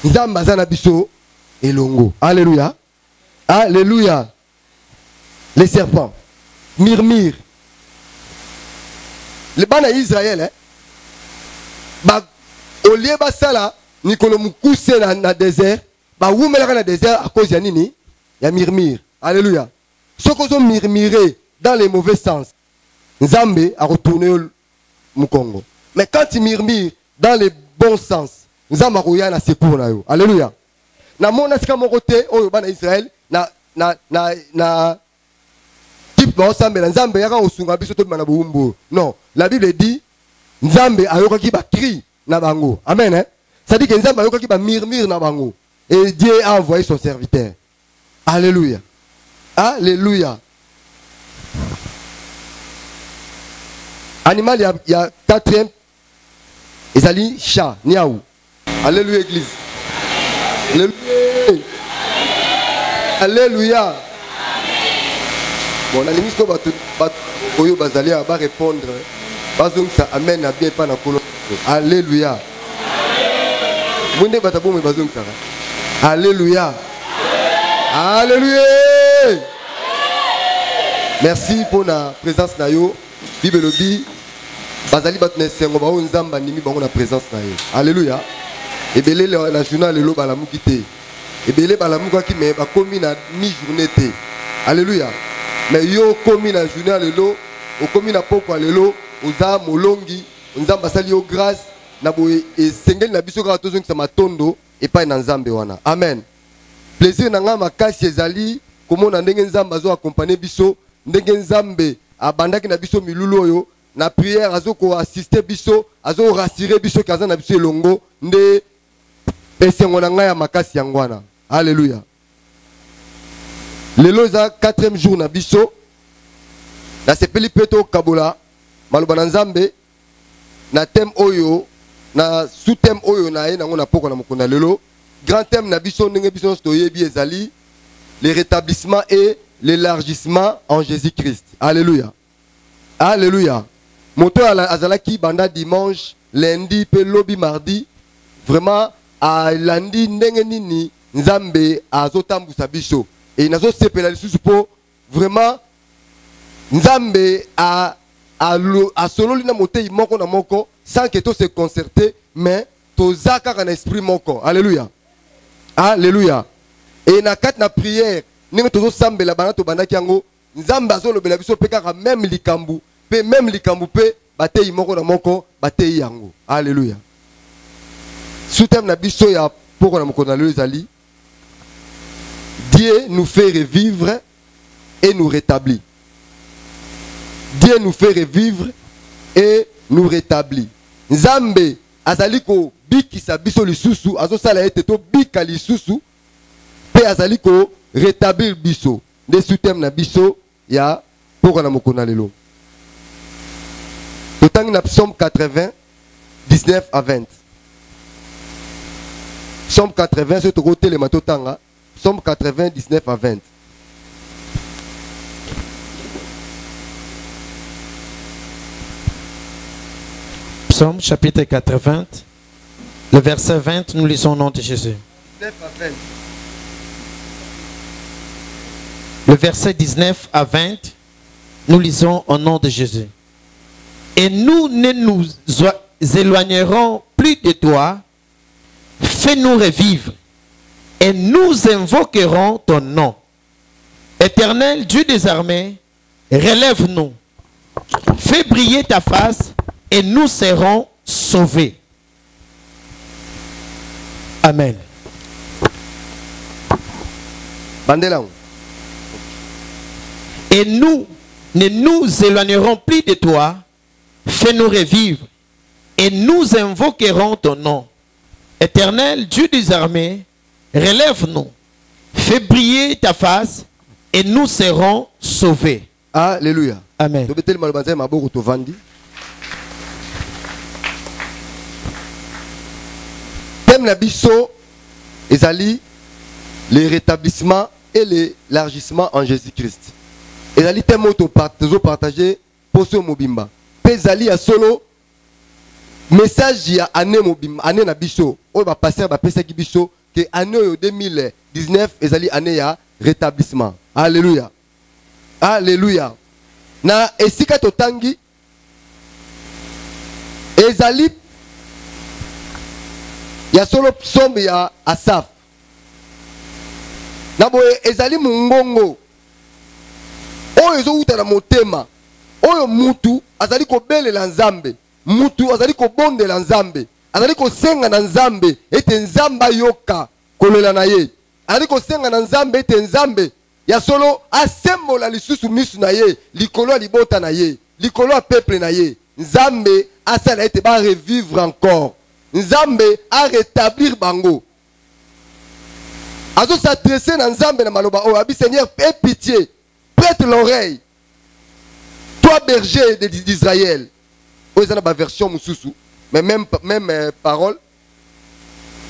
Nzamba zana biso elongo. Alléluia. Alléluia. Les serpents murmurent. Les bana Israël, hein, bah, au lieu de ça, Nicolo Moukousse dans le désert, bah, où me dans le désert à cause de Nini, il y a murmure. Alléluia. Ceux qui ont murmuré dans les mauvais sens, Nzambe a retourné au Congo. Mais quand ils murmurent dans les bons sens, Nzambe a retourné à secours. Alléluia. Na mon aska mon côté, oh, bana Israël, na non, la Bible dit Nzambe ayoka ki ba cri na bango. Amen. Hein? Ça dit que Nzambe ayoka ki ba murmure na bango. Et Dieu a envoyé son serviteur. Alléluia. Alléluia. Animal, il y a quatrième. Ils allaient chat, niaou. Alléluia, église. Alléluia. Alléluia. Bon, la limite, Oyo Bazali va répondre. Bazong ça amène à bien pas na colo. Alléluia. Alléluia. Alléluia. Merci pour la présence na yo. Bible le dit. Bazali batne sengo ba nzamba nimi bango na présence na yo. Alléluia. Et belé la journée le lo balamu kité. Et belé balamu kwa ki me ba komi na mi journée té. Alléluia. Mais yo komi na journée le lo, o komi na poko le lo, oza molongi, nzamba sali yo grâce na boye e sengeli na biso ka tozongi sa matondo et pas na nzambe wana. Amen. Plaisir na nga makasi ezali komona ndenge nzamba zo accompagner biso, ndenge nzambe abandaki na biso milulu oyo na prière azoko assister biso, azo rassurer biso kaza na biso elongo nde esengo na nga ya makasi yangwana. Alléluia. Lelo za 4e jour na biso na sepeli peto kabola maloba na nzambe na thème oyo na sous-thème oyo na ye nango na poko na mokona lelo grand thème na biso ndenge biso toyebi ezali le rétablissement et l'élargissement en Jésus-Christ. Alléluia. Alléluia. Moto azalaki banda dimanche, lundi pe lobi mardi vraiment a lundi ndenge nini nzambe azotambusa biso. Et nazo sepela lisusu po vraiment nzambe a solo lina motei moko na moko sans que tout se concerter mais tozaka en esprit moko. Alléluia. Alléluia. Et na kat na prière ningo tozo sambela bana to bana kiango nzambe azolo bela biso pe kaka même likambu pe batei moko na moko batei yango. Alléluia. Sous-thème na biso ya poko na moko na lelo ezali Dieu nous fait revivre et nous rétablit. Dieu nous fait revivre et nous rétablit. Nzambe azaliko bikisa biso lisusu azo sala ete to bika lisusu pe azaliko rétablir biso. De sous-thème na biso ya poko na mokona lelo. Totangi na Psaume 80 19 à 20. Psaume 80 c'est to côté le matotanga. Psaume 80, 19 à 20. Psaume chapitre 80, le verset 20, nous lisons au nom de Jésus. 19 à 20. Le verset 19 à 20, nous lisons au nom de Jésus. Et nous ne nous éloignerons plus de toi, fais-nous revivre. Et nous invoquerons ton nom. Éternel Dieu des armées, relève-nous. Fais briller ta face et nous serons sauvés. Amen. Et nous ne nous éloignerons plus de toi. Fais-nous revivre. Et nous invoquerons ton nom. Éternel Dieu des armées, relève-nous, fais briller ta face et nous serons sauvés. Alléluia. Amen. Thème nabiso ezali le rétablissement et l'élargissement en Jésus-Christ. Ezali thème auto partager pour ce mobimba. Ezali a solo message ya année mobim année na biso o ba passer ba pesa ki biso que année 2019 ezali année ya rétablissement. Alléluia. Alléluia. Na esika totangi ezali ya solo psaume ya Asaf. Na boye ezali mungongo oyo ezouta na motema oyo mutu azali kobelela Nzambe, mutu azali kobondela Nzambe, azali kosenga na Nzambe ete Nzamba yoka kolela na ye, azali kosenga na Nzambe ete Nzambe ya solo asembola lisusu misu na ye, likolo ya libota na ye, likolo ya peuple na ye. Nzambe asala ete ba revivre encore, Nzambe a rétablir bango. Azo s'adresser na Nzambe na maloba o abi Seigneur, aie pitié, prête l'oreille. Toi berger d'Israël. Oh, ils ont la version mususu, mais même parole.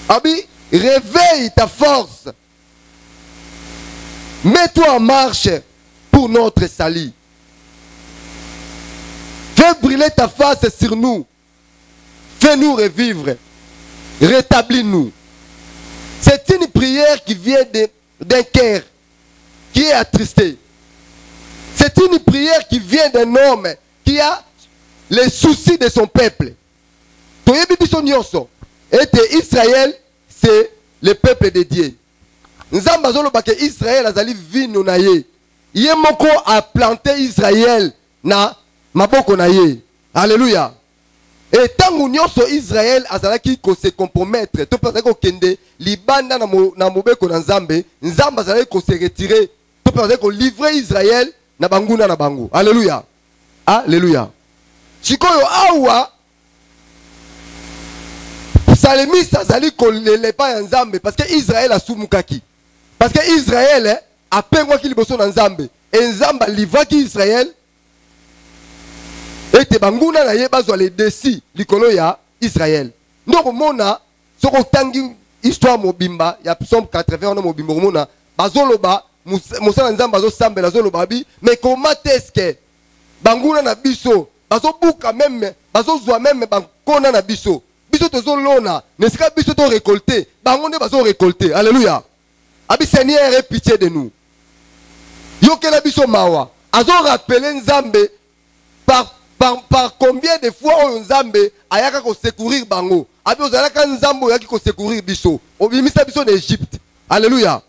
Abi, réveille ta force. Mets-toi en marche pour notre salut. Fais briller ta face sur nous. Fais-nous revivre. Rétablis-nous. C'est une prière qui vient d'un cœur qui est attristé. C'est une prière qui vient d'un homme qui a les soucis de son peuple. Et Israël, c'est le peuple de Dieu. Nzamba zoloba ke Israël azali vino na ye. Ye moko a planté Israël na maboko na ye. Alléluia. Et tant nyonso Israël azalaki ko se compromettre, to pensa ko kende libanda na mobeko na Nzambe, Nzamba azalaki ko se retirer, to pensa ko livrer Israël na banguna na bango. Alléluia. Alléluia. Chikoyo awa Salemisa azali ko lelepa ya Nzambe parce que Israël a sumukaki. Parce que Israël a pengwa ki liboso na Nzambe. Et Nzamba livraki Israël. Et te banguna na ye bazwa le desi likolo ya Israël. Donc mona soko tangi histoire mobimba ya Psaume 80 na mobimba mona bazoloba musala Nzamba bazo sambela zoloba bi mais comment est-ce que banguna na biso bazo buka même bazo zwa même bankona na biso biso tozo lona nesika biso to récolter bangonde bazo récolter. Alléluia. Abi Seigneur aie pitié de nous. Yokela biso mawa azo rappeler Nzambe par combien de fois on Nzambe ayaka ko secourir bango. Abi ozalaka Nzambe yaki ko secourir biso. Obimisa biso d'Égypte. Alléluia.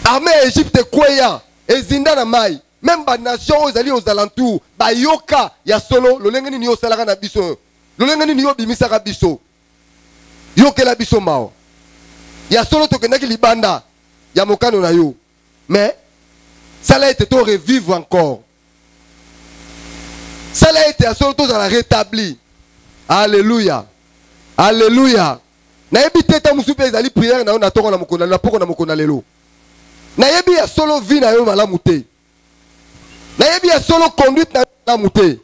Armée Égypte kweya ezinda na mai. Même ba nation ozali aux alentours ba yoka ya solo lolenge ni osalaka na biso. Lolenge ni obimisa ka biso. Yokela biso mao. Ya solo tokendaki libanda ya mokano na yo. Mais ça l'a été to revivre encore. Ça l'a été à solo to za rétabli. Alléluia. Alléluia. Na yebi teta musupe ezali prière na yo na toko na mokona na poko na mokona lelo. Na yebi ya solo vie na yo malamu te. Na yebi ya solo conduite na yo malamu te.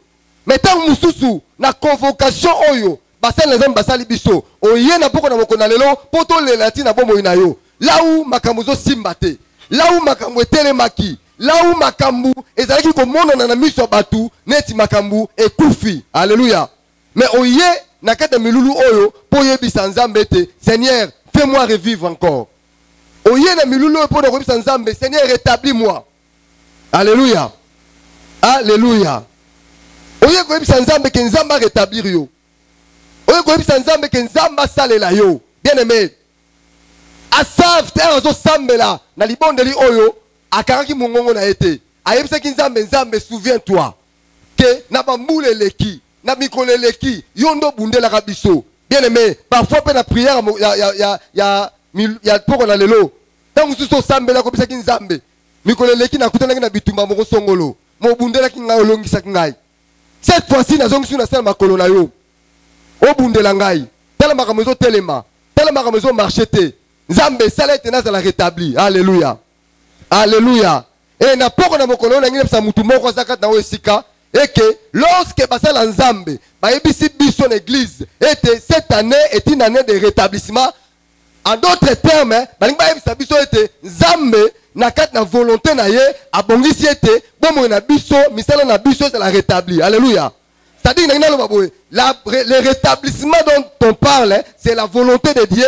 Mais tant mususu na convocation oyo basal les hommes basali biso oye na poko na mokona lelo poto le latina bomo ina yo. Là où makamuzo simbate. Là où makambu etelemaki. Là où makambu ezalaki ko mona na miso batu neti makambu ekufi. Alléluia. Mais oye na kata milulu oyo po yebisa Nzambe te Seigneur fais-moi revivre encore. Oye na milulu oyo po na yebisa Nzambe Seigneur rétablis-moi. Alléluia. Alléluia. Oye ko yebisa Nzambe ke Nzamba rétablir yo. Oye ko yebisa Nzambe ke Nzamba salela yo. Bien aimé. Asaf te azo sambela na libondeli oyo akaraki mongongo na ete. Ayebisaki Nzambe Nzambe souviens-toi que na bambule leki na mikole leki yondo bundela ka biso. Bien aimé, parfois pe na prière ya poko na lelo. Tangu suso sambela ko bisaki Nzambe. Mikole leki na kutana na bitumba moko songolo. Mo bundela ki ngai olongisa ngai. Cette fois-ci na zongisu na sala makolo na yo. O bundela ngai. Tala makamezo telema. Tala makamezo marchete. Nzambe sala ete na la rétabli. Alléluia. Alléluia. Et na poko na mokolo na ngine sa mutu moko zakat na wesika et que lorsque basala Nzambe ba yebisi biso l'église était cette année est une année de rétablissement. En d'autres termes, balingi ba yebisa biso ete Nzambe na kat na volonté na ye abongisi ete bomo na biso misala na biso c'est la rétabli. Alléluia. C'est-à-dire, le rétablissement dont on parle, c'est la volonté de Dieu.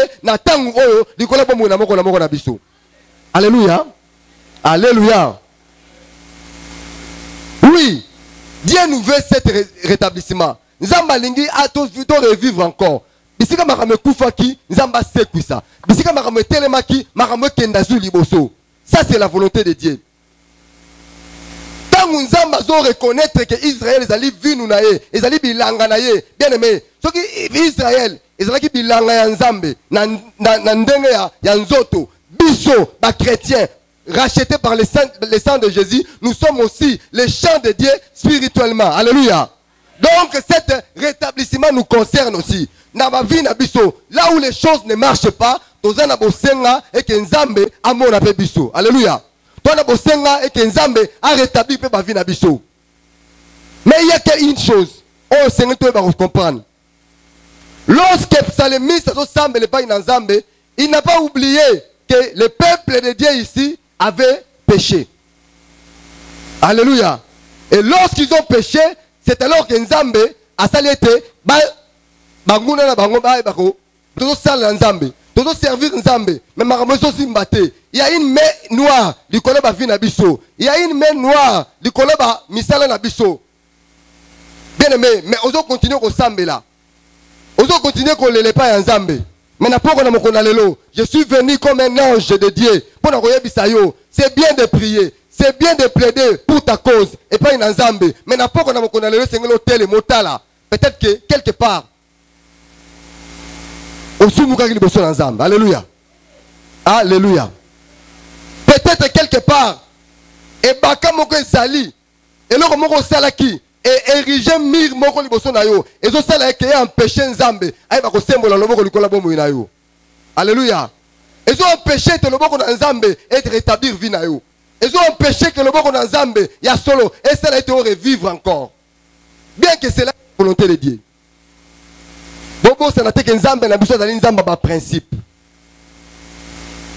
Alléluia. Alléluia. Oui, Dieu nous veut cet rétablissement. Nzamba lingi a tous vu revivre encore. Bisika makame kufaki, nzamba sekwisa. Bisika makame telemaki, makame kendazu liboso. Ça c'est la volonté de Dieu. Quand nzamba zo reconnaître que Israël ezali vinu na ye, ezali bilanga na ye, bien aimé. Soki Israël ezali bilanga ya nzambe na ndenge ya nzoto, biso ba chrétiens rachetés par le sang de Jésus, nous sommes aussi les champs de Dieu spirituellement. Alléluia. Donc cet rétablissement nous concerne aussi. Là où les choses ne marchent pas, et que Nzambe a mon biso. Alléluia. Et que Nzambe a rétabli ma vie na biso. Mais il y a qu'une chose. Oh Seigneur, tu vas comprendre. Lorsque psalmiste semble le pays Nzambe, il n'a pas oublié que le peuple de Dieu ici avait péché. Alléluia. Et lorsqu'ils ont péché, c'est alors que Nzambe a salité, banguna na bango ba bako, todo sala Nzambe, todo servir Nzambe, mais maramoso simbate. Il y a une main noire, du kolo ba vi na biso. Il y a une main noire, du kolo ba misala na biso. Bien aimé, mais ozo continuer ko sambe là. Ozo continuer ko lele pa Nzambe. Mais n'a pas qu'on a lelo. Je suis venu comme un ange de Dieu. Pour na koye bisayo, c'est bien de prier. C'est bien de plaider pour ta cause et pas une Nzambe. Mais n'a pas qu'on a le Seigneur l'hôtel et motala. Peut-être que quelque part, au soumouka qui est Nzambe. Alléluia. Alléluia. Peut-être quelque part, et baka moko sali, et l'autre moko salaki, et érigé mir moko liboso na yo, et zo sala qui a empêché Nzambe, aïe bako sembola loboko likola bomo na yo. Alléluia. Et zo empêché te loboko na Nzambe et de rétablir vie na yo. Ils ont empêché que le bon Nzambe y a solo et ça a été revivre encore. Bien que c'est la volonté de Dieu. Bobo ça n'a été que Nzambe n'a besoin d'aller Nzambe par principe.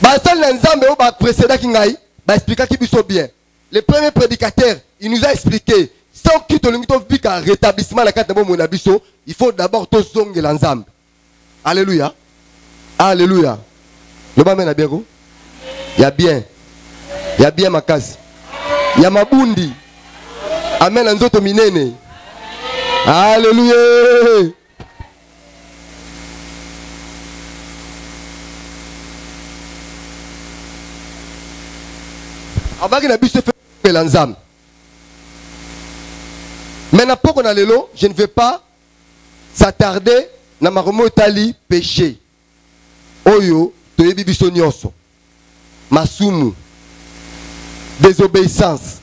Bah seul Nzambe au bas précédent qui n'aille, bah expliquer qui biso bien. Le premier prédicateur, il nous a expliqué sans qu'il te le mette un rétablissement la carte de mon abisso, il faut d'abord tout zongue l'Nzambe. Alléluia. Alléluia. Le bas mène bien go. Il y a bien. Il y a bien ma case. Il y a ma bundi. Amen. Anzoto minene. Alléluia. Avant qu'il n'abuse fait l'enzam. Maintenant, pour qu'on a l'élo, je ne vais pas s'attarder dans ma remotali péché. Oyo, toyebi biso nyonso. Masumu. Désobéissance.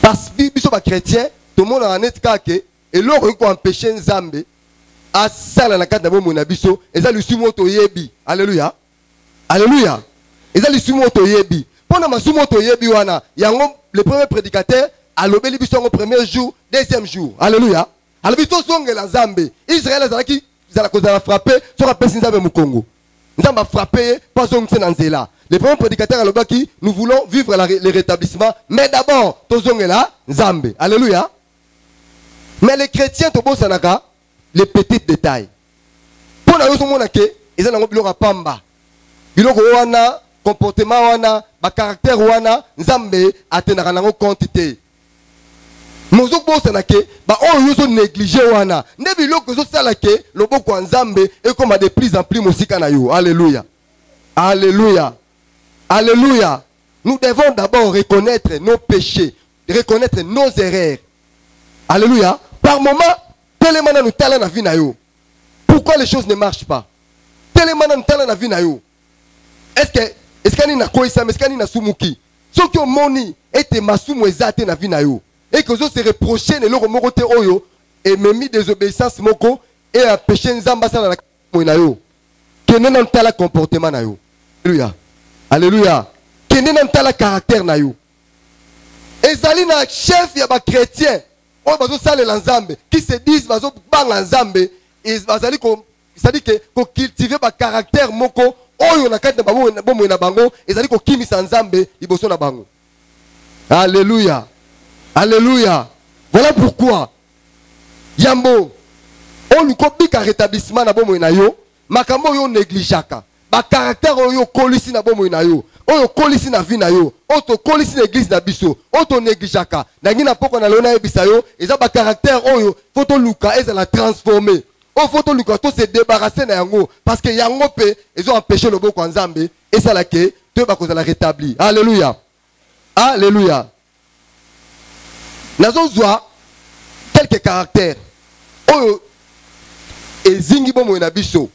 Parce que biso ba chrétien, tout le monde a un état et l'autre qui empêché Nzambe à ça la carte d'abord mon abisso et ça lui sumo to yebi. Alléluia. Alléluia. Et ça lui sumo to yebi. Pendant ma sumo to yebi wana, yango le premier prédicateur a lobé biso au premier jour, deuxième jour. Alléluia. Alors biso songe la Nzambe. Israël azaki zala ko zala frapper, so rappelle Nzambe mu Congo. Nzambe a frappé pas songe nzela. Le premier prédicateur à l'obaki, nous voulons vivre le rétablissement, mais d'abord, tozonge là, Nzambe. Alléluia. Mais les chrétiens, tobo sanaka, les petits détails. Pour nous, on a que, ils ont un biloko pamba, biloko wana, comportement wana, ba caractère wana, Nzambe atenaka nango quantité. Mozo bo sanaka, ba on yuzo négligé wana. Ne biloko zo salake, loboko Nzambe et comme de plus en plus musika na yo. Alléluia. Alléluia. Alléluia. Nous devons d'abord reconnaître nos péchés, reconnaître nos erreurs. Alléluia. Par moment, tellement nous talons la vie na yo. Pourquoi les choses ne marchent pas? Tellement nous talons la vie na yo. Est-ce qu'il y a une koïsa, est-ce qu'il y a une sumuki? Ceux qui ont moni et masumu ezate na vie na yo. Et que vous se reprochez ne leur morote oyo et me mis désobéissance moko et un péché nzamba sa na na yo. Que nous n'en talons comportement na yo. Alléluia. Alléluia. Qui n'est pas le caractère na yo. Et zali na chef ya ba chrétien. On va saler l'ensemble qui se disent bazo bang l'ensemble et bazali ko c'est-à-dire que ko cultiver ba caractère moko oyo na kati na bomo na bango et zali ko kimisa nzambe liboso na bango. Alléluia. Alléluia. Voilà pourquoi Yambo, on lui copie un rétablissement na bomo na yo, makambo yo négligeaka. Ba caractère yo kolisi na bomo na yo. Oyo kolisi na vie na yo. Oto kolisi na église na biso. Oto négligeaka. Nangi na poko na lona ebisa yo, eza ba caractère oyo photo luka eza la transformer. O photo luka to se débarrasser na yango parce que yango pe ils ont empêché le boko nzambe et ça la ke te ba koza la rétablir. Alléluia. Alléluia. Nazo zwa quelques caractères. Oyo ezingi bomo na biso.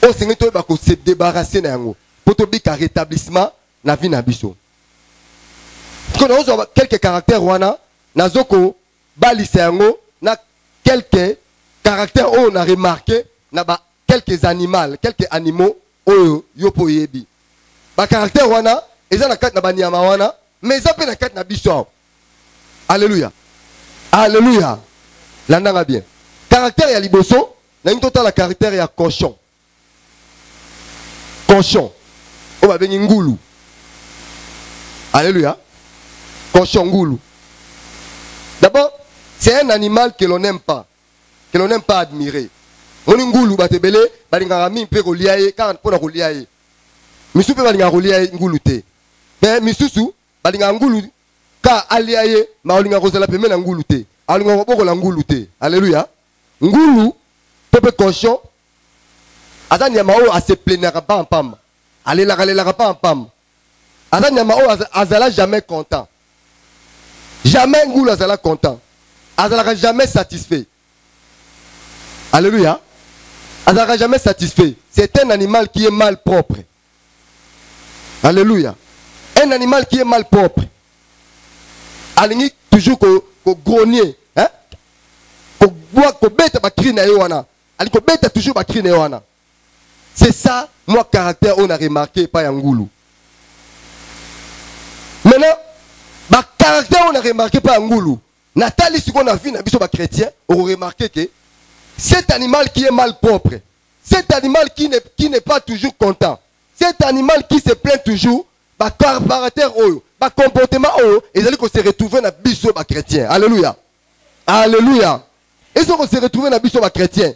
O sengi to ba ko se débarrasser na yango. Pour bika rétablissement na vie na biso. Quand nous avons quelques caractères wana nazoko balise yango na quelques caractères on a remarqué na ba quelques animaux oyo yopo yebi. Ba caractère wana eza na kat na banyama wana mais eza pe na kat na biso. Alléluia. Alléluia. Landanga bien. Caractère ya liboso na ngi la caractère ya cochon. Cochon. On va venir ngoulou. Alléluia. Cochon ngoulou. D'abord, c'est un animal que l'on n'aime pas. Que l'on n'aime pas admirer. On ngoulou batebele, balingami pe koliaye, car pour la koliaye. Misu pe balinga koliaye ngoulou te. Mais misusu, balinga ngoulou, car aliaye, ma olinga kozela pe mena ngoulou te. Alinga boko la ngoulou te. Alléluia. Ngoulou, pepe cochon, azani yamao a se plaindre pas en pam. Allez la pas en pam. Azani yamao azala jamais content. Jamais ngoulou azala content. Azala jamais satisfait. Alléluia. Azala jamais satisfait. C'est un animal qui est mal propre. Alléluia. Un animal qui est mal propre. Alingi toujours ko grogner, hein? Ko bête ba cri na yo wana. Ali ko bête toujours ba cri na yo wana. C'est ça, moi, caractère, on a remarqué par Yangoulou. Maintenant, ma caractère, on a remarqué par Yangoulou. Nathalie, ce qu'on a vu, on a chrétien, on a remarqué que cet animal qui est mal propre, cet animal qui n'est pas toujours content, cet animal qui se plaint toujours, ma caractère, ma comportement, et ils allaient se retrouver dans le biseau chrétien. Alléluia. Alléluia. Et ils se retrouver dans le biseau chrétien.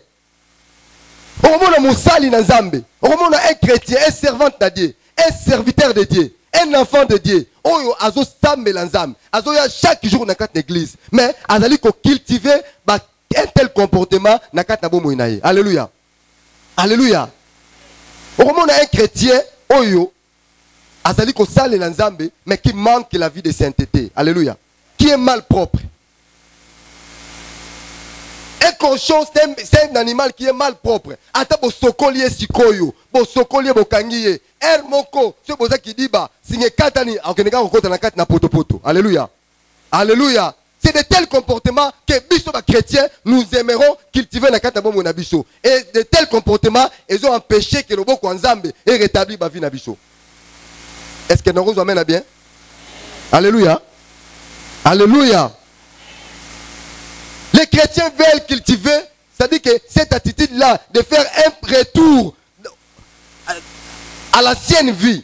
On remonte à Moussali Nazambe. On remonte à un chrétien, un servant de Dieu, un serviteur de Dieu, un enfant de Dieu. Oh, azo sambe l'ensemble. Azo ya chaque jour dans quatre églises. Mais azali ko cultiver un tel comportement dans quatre nabo inaye. Alléluia. Alléluia. On remonte à un chrétien, oyo azali ko sale l'ensemble, mais qui manque la vie de sainteté. Alléluia. Qui est mal propre. Un cochon, c'est un animal qui est mal propre. Ata bo sokolié sikoyo, bo sokolié bo kangiye. Moko, c'est pour ça qui dit bah, signé katani, akenega ko na kat na poto poto. Alléluia. Alléluia. C'est de tels comportements que biso ba chrétiens nous aimerons cultiver na kat na bomo na biso. Et de tels comportements, ils ont empêché que le boko nzambe et rétabli ba vie na biso. Est-ce que nous amène à bien? Alléluia. Alléluia. Les chrétiens veulent cultiver, c'est-à-dire que cette attitude-là, de faire un retour à l'ancienne vie,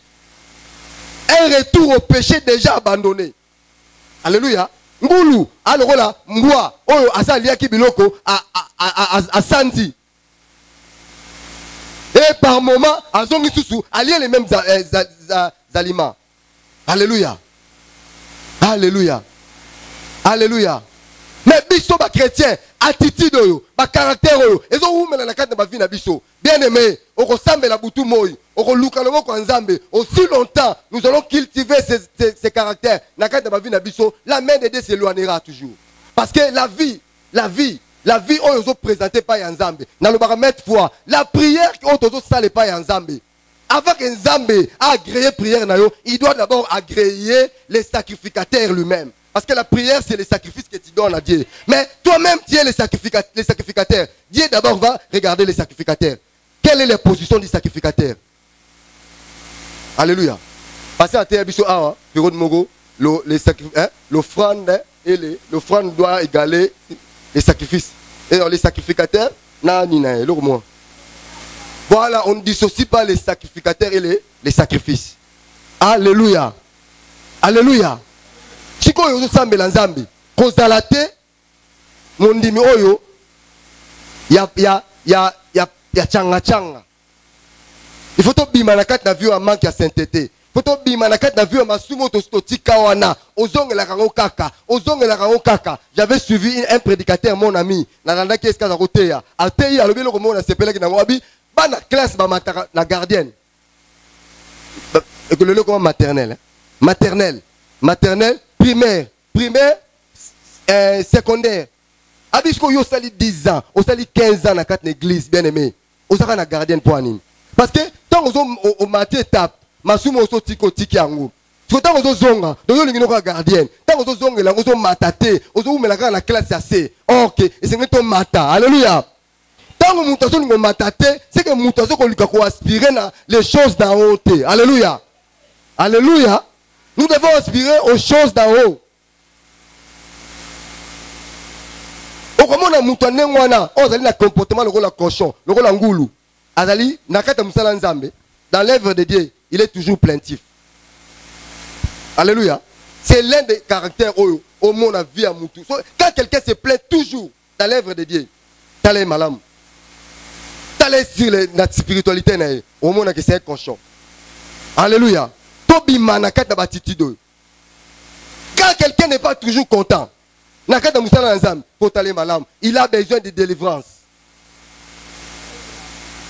un retour au péché déjà abandonné. Alléluia. Ngoulou, alors là, moi, oyo asalia kibiloko à Santi. Et par moment, à Zongi Soussou, allier les mêmes aliments. Alléluia. Alléluia. Alléluia. Mais biso ba chrétien, attitude oyo, ba caractère oyo, ezo oumela na kati na ba vie na biso. Bien aimé, oko sambe la butu moyi, oko luka lobo kwa nzambe. Aussi longtemps, nous allons cultiver ces caractères na kati na ba vie na biso, la main de Dieu s'éloignera toujours. Parce que la vie oyo zo présentée par nzambe, na lo baramètre foi, la prière oyo tozo sale par nzambe. Avant que nzambe a agréé prière na yo, il doit d'abord agréer les sacrificateurs lui-même. Parce que la prière, c'est le sacrifice que tu donnes à Dieu. Mais toi-même, tu es le sacrificateur. Dieu d'abord va regarder les sacrificateurs. Quelle est la position du sacrificateur? Alléluia. Passez à terre, l'offrande doit égaler les sacrifices. Et dans les sacrificateurs, voilà, on ne dissocie pas les sacrificateurs et les sacrifices. Alléluia. Alléluia. Chiko yo sambe la nzambe kozala te mondimi oyo ya changa changa. Il faut to bima na kati na view manque ya sainteté. Il faut to bima na kati na view masumo to stotika wana. Ozongela kango kaka, ozongela kango kaka. J'avais suivi un prédicateur mon ami, na nanda qui eska za koteya. Ateya alobi lo komona sepela ki na ngobi, ba na classe ba mataka na gardienne. Et que le comment maternelle, maternelle, maternelle, primaire, primaire, secondaire. Abisko yo sali 10 ans, on sali 15 ans dans quatre églises, bien aimé. On sera na gardienne pour anime. Parce que tant au matin étape, masumo so tiko tiki yango. Parce que tant on zonga, donc yo lingino ka gardienne. Tant on zonga la on matate, on zo melaka na classe assez. OK, et c'est que ton mata. Alléluia. Tant on mutaso lingo matate, c'est que mutaso ko lika ko aspirer na les choses d'en haut. Alléluia. Alléluia. Nous devons aspirer aux choses d'en haut. Comment on a moutonné wana, on a le comportement le rôle cochon, le rôle ngoulou. Azali nakata musala nzambe, dans l'œuvre de Dieu, il est toujours plaintif. Alléluia. C'est l'un des caractères au monde à vie à moutou. Quand quelqu'un se plaint toujours dans l'œuvre de Dieu, t'allez malam. T'allez sur la spiritualité au monde que c'est un cochon. Alléluia. Tobi manakata batitido. Quand quelqu'un n'est pas toujours content, nakata musala nzambe, faut aller malam. Il a besoin de délivrance.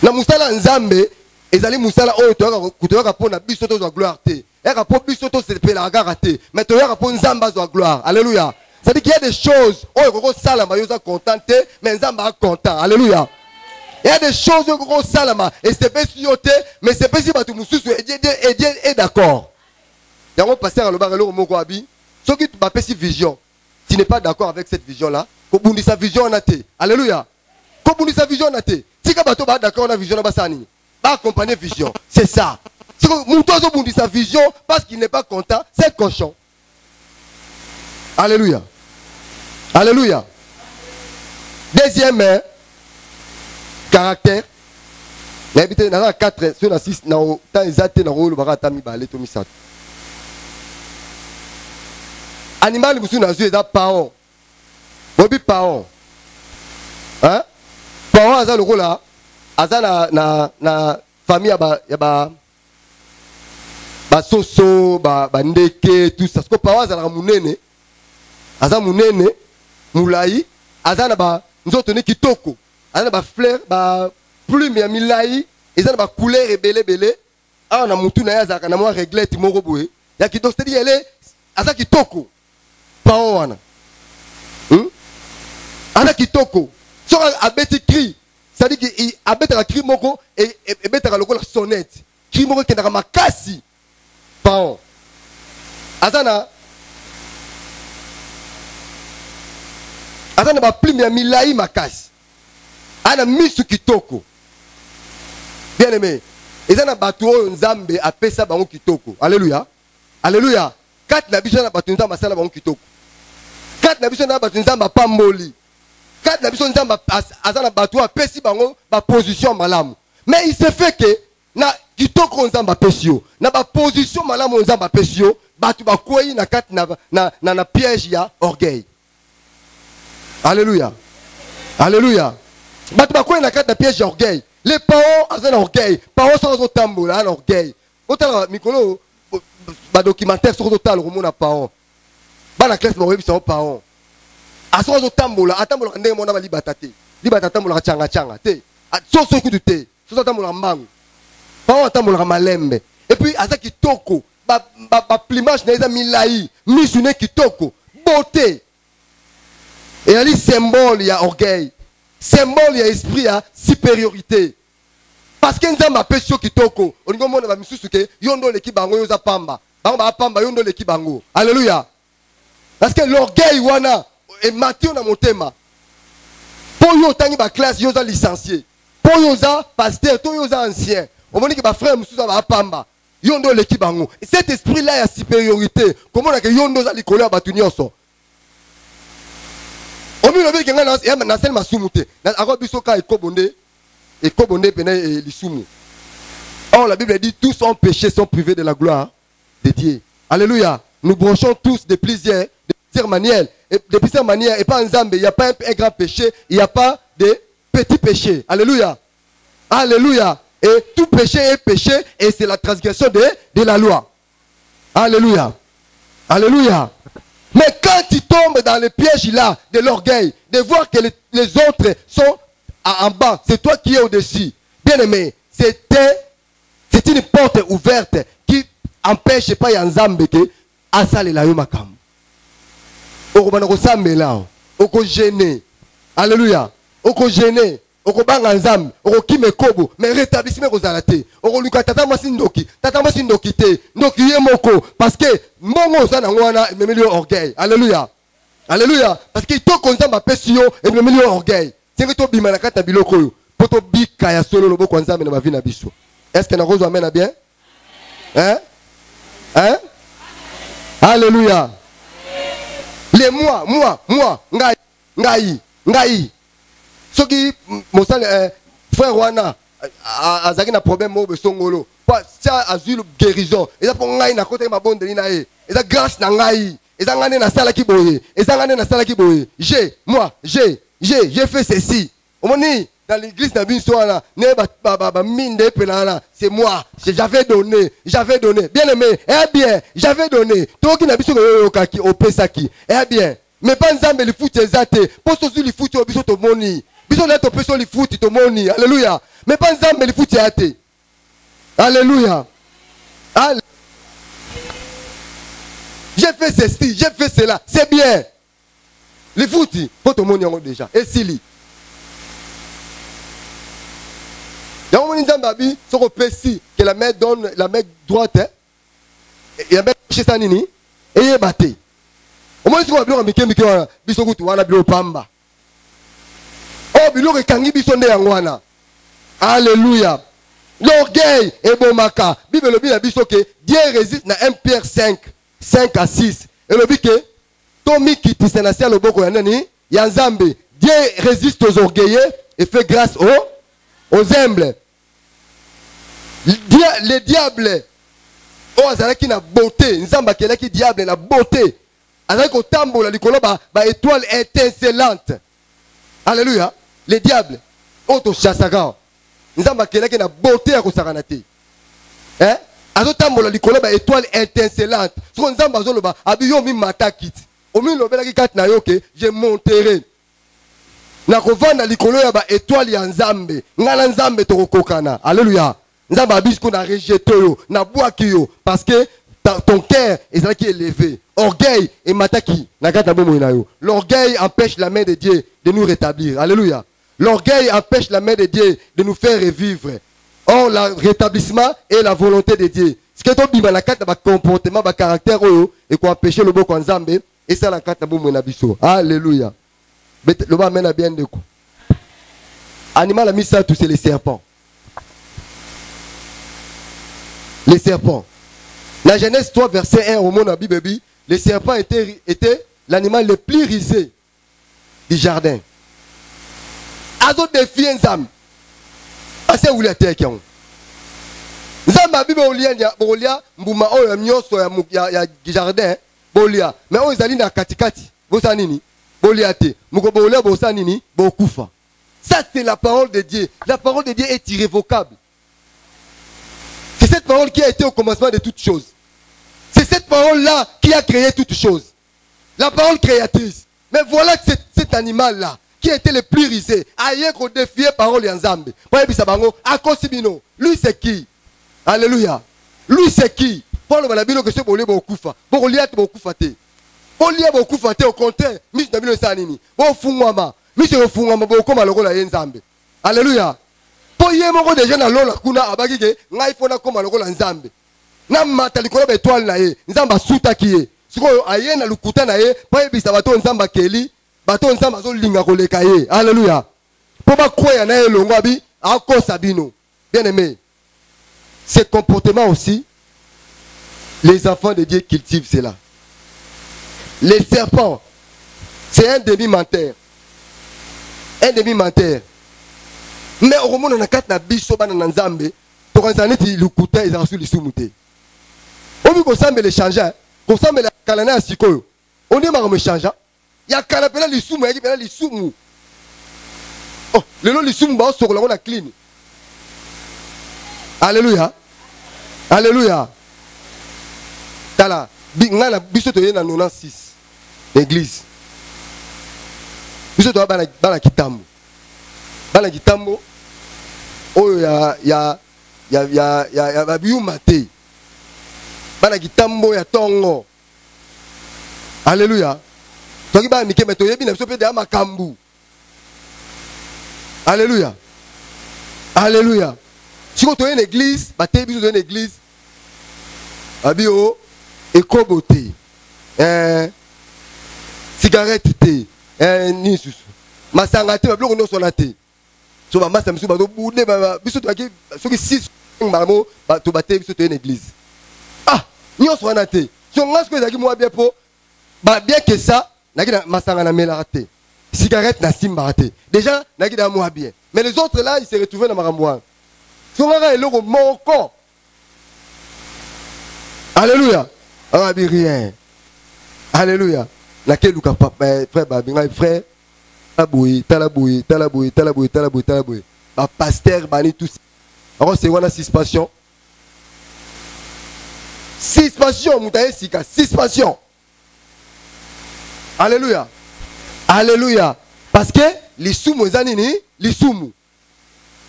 Na musala nzambe, ezali musala oyo toyoka pona biso to zo gloire te. Eka po biso to se pela garate, mais toyoka po nzamba zo gloire. Alléluia. C'est-à-dire qu'il y a des choses oyo koko salama yo za contenté, mais nzamba content. Alléluia. Il y a des choses koko salama et c'est pas yote, mais c'est pas si batu mususu et Dieu est d'accord. Yango pasteur le barelo moko abi, soki tu bapesi vision. Tu n'es pas d'accord avec cette vision-là, kobundi sa vision na te. Alléluia. Kobundi sa vision na te. Si kabato ba d'accord na vision na basani, ba accompagner vision. C'est ça. Si mutozo bundi sa vision parce qu'il n'est pas content, c'est cochon. Alléluia. Alléluia. Deuxième caractère. N'habitez na 4 sur la 6 na ta ezate na rolo barata mi ba leto mi sat. Animal musu na zue da paon. Bobi paon. Hein? Paon aza loko la. Aza na famille ya ba soso, ba ndeke, tout ça. Parce que paon aza na munene. Aza munene, mulai. Aza na ba nzoto ne kitoko. Aza na ba fleur, ba plume ya milai. Aza na ba couleur ebele. Ah na mutu na ya aza na mwa réglette moko boye. Ya kitoko, c'est-à-dire elle est aza kitoko. Paon wana. Ana kitoko. So a beti cri. C'est-à-dire qu'il a beti la cri moko et beti la lokola sonnette. Cri moko qui n'a makasi. Paon. Azana ba plume ya milai makasi. Ana misu kitoko. Bien aimé. Ezana batu oyo nzambe apesa bango kitoko. Alléluia. Alléluia. Kat na biso na batu nzambe asala bango kitoko. Kat na biso na batu nzamba pamboli. Kat na biso nzamba azana batu apesi bango ba position malamu. Mais il se fait que na kitoko nzamba pesio, na ba position malamu nzamba pesio, batu ba kwei na kat na piège ya orgueil. Alléluia. Alléluia. Batu ba kwei na kat na piège ya orgueil. Les parents azana orgueil, parents sont au tambola en orgueil. Otala mikolo ba documentaire sur total romona parents. Ba la classe morebi sont parents. Aso tambola, atambola ndenge mona ba libata te. Libata tambola changa te. So kudu te. So tambola mbangu. Parents tambola malembe. Et puis asa kitoko, ba plumage na eza milai, misune kitoko, beauté. Et ali symbole ya orgueil. Symbole ya esprit ya supériorité. Parce que nzamba pesio kitoko, oningo mona ba misusu ke yondo leki bango yoza pamba. Bango ba pamba yondo leki bango. Alléluia. Parce que l'orgueil wana et Matthieu na motema. Pour yo tangi ba classe yoza licencié. Pour yoza pasteur, to yoza ancien. On moni que ba frère mususu ba pamba. Yondo leki bango. Et cet esprit là ya supériorité, comment on a que yondo za likolo ba tunyoso. Omi lobi ke ngana na sel masumute. Na ako biso ka ekobonde pene lisumu. Or la Bible dit tous ont péché, sont privés de la gloire de Dieu. Alléluia. Nous branchons tous de plusieurs manières. Et de plusieurs manières, et pas en Zambé, il n'y a pas un grand péché, il n'y a pas de petit péché. Alléluia. Alléluia. Et tout péché est péché et c'est la transgression de la loi. Alléluia. Alléluia. Mais quand tu tombes dans le piège là de l'orgueil, de voir que les autres sont en bas, c'est toi qui es au-dessus. Bien aimé, c'est une porte ouverte qui empêche pas Yanzambe que asale la yomakam. Okobana kosambe là, oko gêner. Alléluia. Oko gêner. Oko banga nzambe, oko kime kobo, mais rétablissement kozala te. Oko luka tata mwasi ndoki te. Ndoki ye moko parce que mbongo za na ngwana memeli orgueil. Alléluia. Alléluia. Parce que to konzamba pesio et memeli orgueil. C'est que to bima na kata biloko yo. Poto bika ya solo lobo konzambe na ma vie na biso. Est-ce que na rozo amena bien? Hein? Hein? Alléluia. Les moi, ngai. Ce qui frère wana azaki na problème mo besongolo ça azul guérison et ça pour ngai na côté ma bonde na e et ça grâce na ngai et ça ngane na sala ki boye et ça ngane na sala ki boye j'ai fait ceci omoni dans l'église na biso wana ne ba minde pelana c'est moi j'avais donné bien aimé bien j'avais donné to ki na biso yo kaki opesaki bien mais pas nzambe li futi ezate poso zu li futi obiso to moni. Biso na to peso li futi to moni. Alléluia. Mais pas nzambe li futi ate. Alléluia. J'ai fait ceci, j'ai fait cela. C'est bien. Li futi, faut to moni yango déjà. Et sili. Yango moni nzambe abi soko pesi que la main donne la main droite et la main gauche ça nini et yebate. Au moins si on a bien mike wana biso kutu wana bilo pamba. Oh biloko ekangi biso nde yango wana. Alléluia. L'orgueil est bon maka. Bible le na biso que Dieu résiste na 1 Pierre 5 à 6. Et le que Tomi qui tisenasi loboko ya nani ya Nzambe. Dieu résiste aux orgueilleux et fait grâce aux humbles. Le diable oh azalaki na beauté, Nzamba kelaki diable na beauté. Azalaki kotambola likolo ba étoile étincelante. Alléluia. Les diables, auto chassaka. Nzamba kelaki na beauté ya kosakana te. Hein? Azotambola likolo ba étoile étincelante. Soko Nzamba azoloba abiyo mi matakiti. Omi lobelaki kati na yo ke je monterai. Na kovanda likolo ya ba étoile ya Nzambe. Ngana Nzambe tokokokana. Alléluia. Nzamba abisiko na rejeté yo, na bwaki yo parce que ton cœur est élevé. Orgueil et mataki. L'orgueil empêche la main de Dieu de nous rétablir. Alléluia. L'orgueil empêche la main de Dieu de nous faire revivre. Or, le rétablissement est la volonté de Dieu. Ce qui est au bima la carte de comportement, de caractère, et qu'on empêche le bon Nzambe, et ça la carte de bon biso. Alléluia. Le bas mène à bien de coup. Animal a mis ça tous c'est les serpents. Les serpents. La Genèse 3, verset 1, au monde à Bible, les serpents étaient l'animal le plus risé du jardin. Azo défié Nzam. Assez où la terre qui ont. Nzam a Bible Bolia, Mbouma, oh, Mioso, ya jardin, Bolia. Mais on est na katikati. Bosanini, Boliate. Mouko Bolia, Bosanini, Bokufa. Ça, c'est la parole de Dieu. La parole de Dieu est irrévocable. C'est cette parole qui a été au commencement de toutes choses. C'est cette parole-là qui a créé toutes choses. La parole créatrice. Mais voilà que cet animal-là, qui était le plus risé, ailleurs qu'on défiait parole Nzambe. Lui c'est qui? Alléluia. Lui c'est qui? Paul Malabino que ce bolé bokufa. Boliat bokufate. Bolia bokufate au contraire. Mis na bino sanini. Bo fungwama. Mis yo fungwama bokoma lokola Nzambe. Alléluia. Po yemoko déjà na lola kuna abaki ke ngai fona koma lokola Nzambe. Na mata likolo étoile na ye Nzamba suta kiye sikoyo aye na lukuta na ye po yebisa bato Nzamba keli bato Nzamba zo linga koleka ye. Alléluia. Po ba kroya na ye longo abi akosa bino. Bien aimé, ce comportement aussi les enfants de Dieu cultivent cela. Les serpents, c'est un demi-menteur. Un demi-menteur. Mais au moment où on a quatre na biso bana na Nzambe pour nzaneti lukuta ezarasu lisumute. On veut semble les changer. Qu'on semble la kalana à sikoyo. On est marre me changer. Il y a kalapela li sumu, il y a li sumu. Oh, lelo lisumu ba sokola ngona clean. Alléluia. Alléluia. Tala, ngana biso to yena 96 église. Biso to bana kitambo. Bana kitambo. Oyo ya biu mate. Bana kitambo ya tongo. Alléluia. Toki ba mike meto yebi na biso pe de makambu. Alléluia. Alléluia. Si vous avez une église, vous avez une église. Abio, éco-beauté. Cigarette, nisus. Masangate, vous avez une sonate. So, ma masse, vous avez une église. Ah, nous avons une église. Si on a ce que vous avez bien pour, bien que ça, masangana melarate. Cigarette, na simbarate. Déjà, n'a moi bien. Mais les autres là, ils se retrouvent dans ma ramboire. Alléluia. Rien. Alléluia. Laquelle frère Babinga frère talaboui. Pasteur bani tous. Alors c'est voilà 6 passions. 6 passions, moutaye sika 6 passions. Alléluia. Alléluia. Parce que les soumou zanini, les soumou.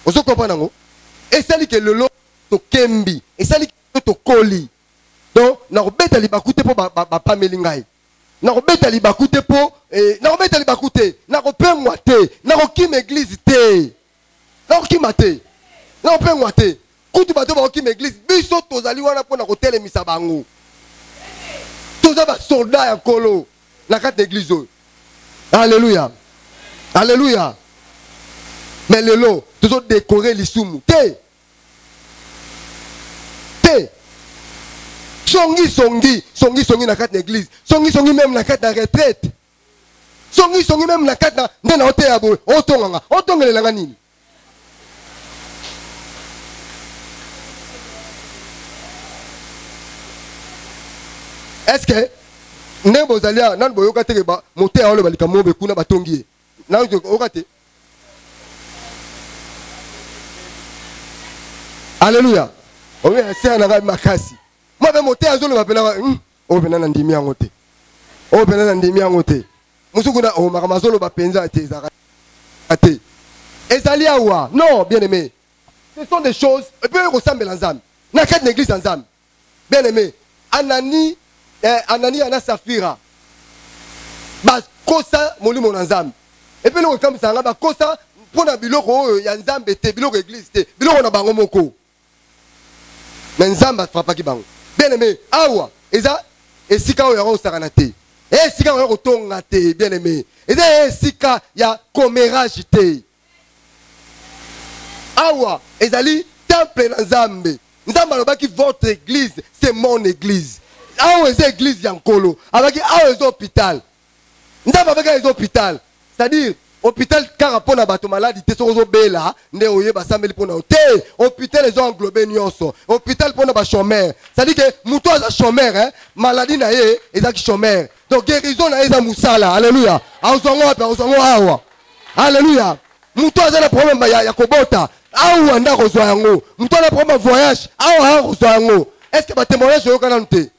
On se comprend non? Et ça dit que le lot to kembi, et ça dit que to koli. Donc, na robeta li bakute po ba pamelingai. Na robeta li bakute po, na robeta li bakute, na repengwa te, na rokim église te. Na rokim te. Na repengwa te. Kutu bato ba rokim église, biso tozali wana po na hôtel misabango. Toza ba soldat ya kolo na carte d'église. Alléluia. Alléluia. Mais le lot, toujours décorer les soumou. Té. Songi na carte d'église. Songi même na carte de retraite. Songi même na carte na hôtel à boy. Otonganga langa nini. Est-ce que Nebo Zalia, nan boyo kate ba moté a ole balika mobe kuna batongi. Na okate. Alléluia. On est assis à la makasi. Moi, je vais monter à zone, je vais appeler. Oh, ben, on dit en côté. Oh, ben, on dit en côté. Moussoukuna, oh, maramazolo, va penser à tes arrêtés. Et ça lia ouah. Non, bien aimé. Ce sont des choses. Et puis, on ressemble ensemble. N'a qu'à l'église ensemble. Bien aimé. Anani, Anna Safira. Bas, kosa, moli mon ensemble. Et puis, nous, comme ça, on va kosa, pour la biloko, yanzambe, biloko église, biloko na bango moko. Mais nzamba frappa ki bango. Bien aimé, awa, eza esika oyo yaro saranate. Esika oyo yaro tongate, bien aimé. Eza esika ya comérage te. Awa, ezali temple na nzambe. Nzamba lobaki votre église, c'est mon église. Awa eza église yankolo. Abaki awa eza hôpital. Nzamba abaki eza hôpital. C'est-à-dire hôpital car pour na bato malade te sozo bela nde oye basambeli pona te hôpital les ont englobé nyonso hôpital pour na ba chômeur ça dit que muto aza chômeur hein maladie na ye ezaki chômeur donc guérison na eza musala alléluia azongo awa alléluia muto aza na problème ya kobota awa nda kozwa yango muto na problème voyage awa kozwa yango est-ce que ba témoignage yo kana nte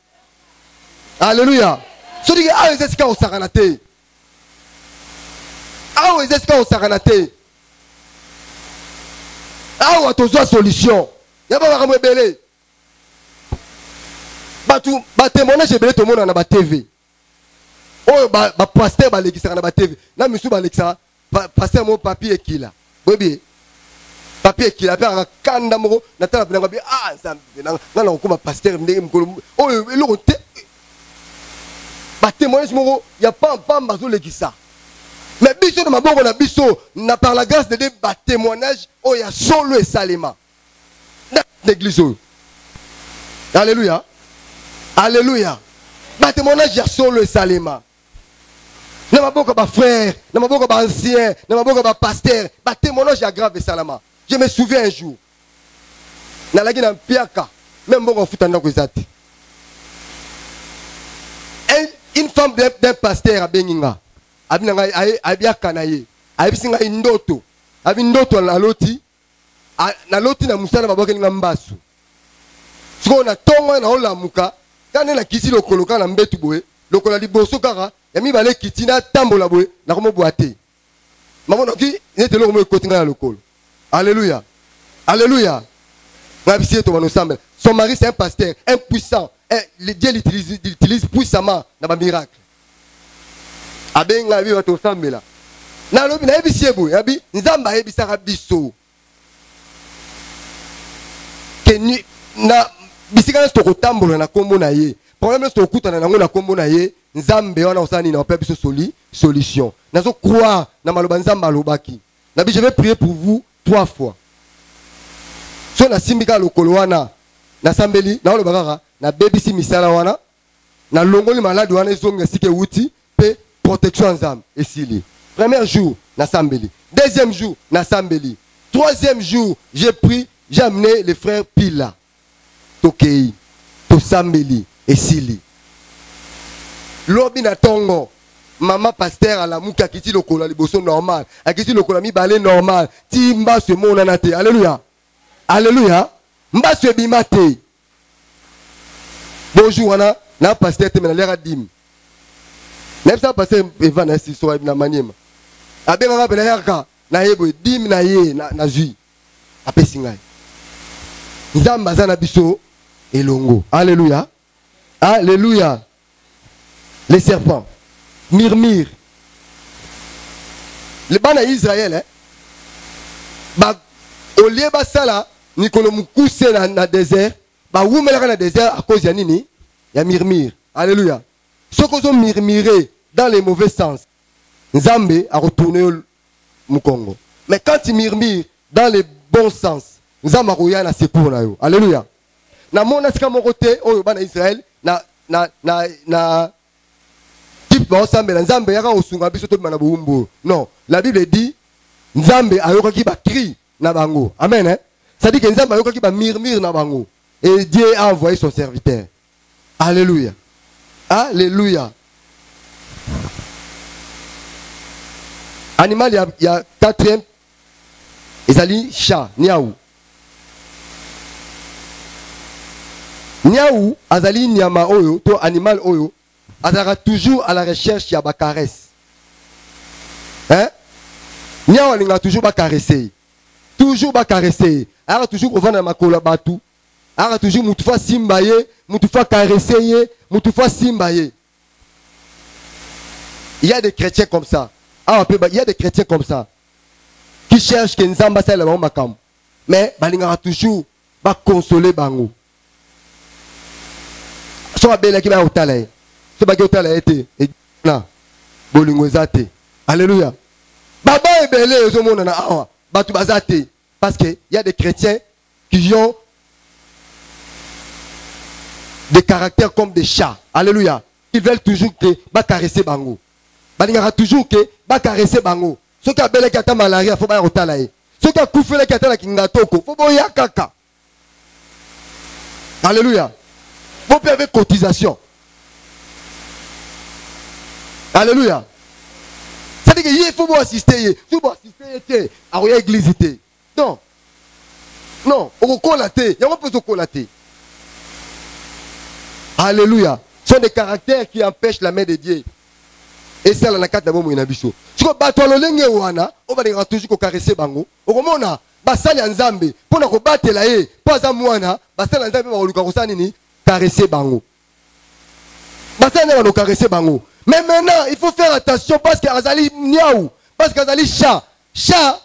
alléluia so dit que awa ezesika osakana te. Ah oui, est-ce qu'on s'arrête? Ah oui, tu as une solution. Il n'y a pas de rebelle. Bah témoignage est belé tout le monde dans la TV. Oh, bah pasteur bah l'église dans la TV. Là, monsieur bah l'église, pasteur mon papier qui là. Oui, papier qui là. Après un canne moro, Nathan a bien ah ça, non on comme pasteur oh le bah témoignage moro, il y a pas bazo l'église ça. Mais biso de maboko na biso na par la grâce de Dieu ba témoignage oh ya solo et salima dans l'église. Alléluia. Alléluia. Ba témoignage ya solo et salima. Na maboko ba frère, na maboko ba ancien, na maboko ba pasteur, ba témoignage ya grave et salama. Je me souviens un jour. Na lagi na piaka, même bon futanda ko ezati. Une femme d'un pasteur à Beninga. Abinanga abiaka na ye abisinga indoto abi ndoto na loti na loti na musala babaki nga mbasu siko na tongo na olamuka kana na kisi lokolo kana mbetu boye lokola liboso kaka ya mibale kiti na tambola boye na komo boate mamona ki nete lokolo ekotinga na lokolo. Alléluia, alléluia. Son mari c'est un pasteur impuissant. Dieu l'utilise puissamment dans le miracle. Abenga bi bato sambela. Na lobi na ebisie boye abi nzamba ebisaka biso. Ke ni na bisika sto kotambola na kombo na ye. Problème sto kutana na ngo na kombo na ye. Nzambe wana osani na opepe biso solution. Nazo croire na maloba nzamba lobaki. Nabi je vais prier pour vous 3 fois. So na simbika lokolo wana na sambeli na oloba kaka na bebisi misala wana na longoli malade wana ezonga sike wuti pe protection nzambe esili. Premier jour na sambeli, deuxième jour na sambeli, troisième jour j'ai pris, j'ai amené les frères Pila tokei to sambeli esili. Lobi na tongo maman pasteur à la mouka kiti lokola liboso normal akiti lokola mi balé normal ti mba se mona na te. Alléluia, alléluia. Mba se bimate bonjour wana na pasteur te menalera dim nem sa pasteur Evan na siso na maniema abenga nga bela yaka na yebo dim na ye na zui apesi ngai nzamba za na biso elongo. Alléluia, alléluia. Les serpents murmure. Le bana Israël ba au lieu basala nikolo mukuse na désert ba wumela na désert à cause ya nini ya murmure. Alléluia. Ceux qui ont murmuré dans les mauvais sens Nzambe a retourné mu Congo. Mais quand il murmure dans les bons sens Nzambe a na secours na yo. Alléluia. Na mona sika mokote oyo bana Israël na non, la Bible dit Nzambe ayoka ki ba cri na bango. Amen. Hein? Ça dit que Nzambe ayoka ki ba murmure na bango. Et Dieu a envoyé son serviteur. Alléluia. Alléluia. Animal, il y a 4e. Ezali chat, niaou. Niaou, azali nyama oyo, to animal oyo. Azara toujours à la recherche ya ba caresse. Hein? Nya walinga toujours ba caresser. Toujours ba caresser. Ara toujours ovana makola batu. Ara toujours mutufa simbaye, mutufa caresser, mutufa simbaye. Il y a des chrétiens comme ça. Il y a des chrétiens comme ça qui cherchent que nzamba sa la makam. Mais balinga toujours ba consoler bango. So abela ki ba otala. Ce bagage a été na bolingo zate. Alléluia. Baba ebele ozomona na awa batu bazate parce que il y a des chrétiens qui ont des caractères comme des chats. Alléluia. Ils veulent toujours que ba caresser bango. Balingara toujours que ba caresser bango. Ceux qui abele kata malaria faut ba otala e. Ceux qui a koufele kata na kingatoko faut boya kaka. Alléluia. Faut payer avec cotisation. Alléluia. C'est-à-dire qu'il faut assister. Il faut assister à l'église. Non. Non. On va collater. Il y a un peu de collater. Alléluia. Ce sont des caractères qui empêchent la main de Dieu. Et ça, la carte d'abord, il y a un bichot. Si on va va toujours caresser bango. On va basali nzambe. Pour nous battre là, pas à moi, basali nzambe va caresser bango. Basali va caresser bango. Mais maintenant, il faut faire attention parce que Azali niaou, parce que Azali chat. Chat,